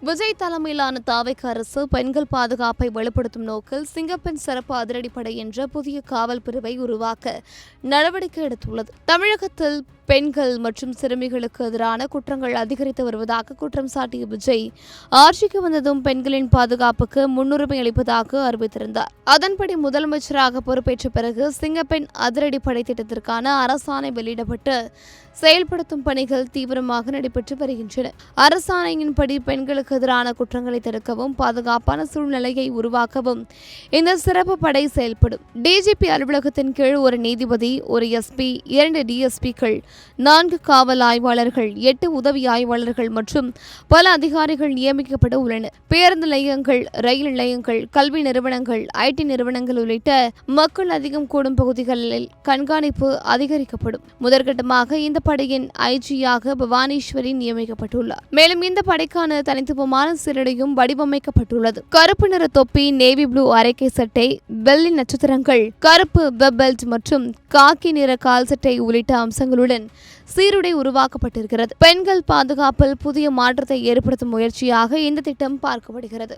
விஜய் தலைமையிலான தாவேக அரசு பெண்கள் பாதுகாப்பை வலுப்படுத்தும் நோக்கில் சிங்கப்பெண் சிறப்பு அதிரடிப்படை என்ற புதிய காவல் பிரிவை உருவாக்க நடவடிக்கை எடுத்துள்ளது. தமிழகத்தில் பெண்கள் மற்றும் சிறுமிகளுக்கு எதிரான குற்றங்கள் அதிகரித்து வருவதாக குற்றம் சாட்டிய விஜய், ஆட்சிக்கு வந்ததும் பெண்களின் பாதுகாப்புக்கு முன்னுரிமை அளிப்பதாக அறிவித்திருந்தார். அதன்படி முதலமைச்சராக பொறுப்பேற்ற பிறகு சிங்கப்பெண் அதிரடிப்படை திட்டத்திற்கான அரசாணை வெளியிடப்பட்டு செயல்படுத்தும் பணிகள் தீவிரமாக நடைபெற்று வருகின்றன. அரசாணையின்படி பெண்களுக்கு எதிரான குற்றங்களை தடுக்கவும் பாதுகாப்பான சூழ்நிலையை உருவாக்கவும் இந்த சிறப்பு படை செயல்படும். டிஜிபி அலுவலகத்தின் கீழ் ஒரு நீதிபதி, ஒரு எஸ்பி, 2 டிஎஸ்பிக்கள், 4 காவல் ஆய்வாளர்கள், 8 உதவி ஆய்வாளர்கள் மற்றும் பல அதிகாரிகள் நியமிக்கப்பட உள்ளனர். பேருந்து நிலையங்கள், ரயில் நிலையங்கள், கல்வி நிறுவனங்கள், ஐடி நிறுவனங்கள் உள்ளிட்ட மக்கள் அதிகம் கூடும் பகுதிகளில் கண்காணிப்பு அதிகரிக்கப்படும். முதற்கட்டமாக இந்த படையின் ஐஜியாக பவானீஸ்வரி நியமிக்கப்பட்டுள்ளார். மேலும் இந்த படைக்கான தனித்துவமான சீருடையும் வடிவமைக்கப்பட்டுள்ளது. கருப்பு நிற தொப்பி, நேவி ப்ளூ அரைக்கை சட்டை, வெள்ளி நட்சத்திரங்கள், கருப்பு வெப் பெல்ட் மற்றும் காக்கி நிற கால் சட்டை உள்ளிட்ட அம்சங்களுடன் சீருடை உருவாக்கப்பட்டிருக்கிறது. பெண்கள் பாதுகாப்பில் புதிய மாற்றத்தை ஏற்படுத்தும் முயற்சியாக இந்த திட்டம் பார்க்கப்படுகிறது.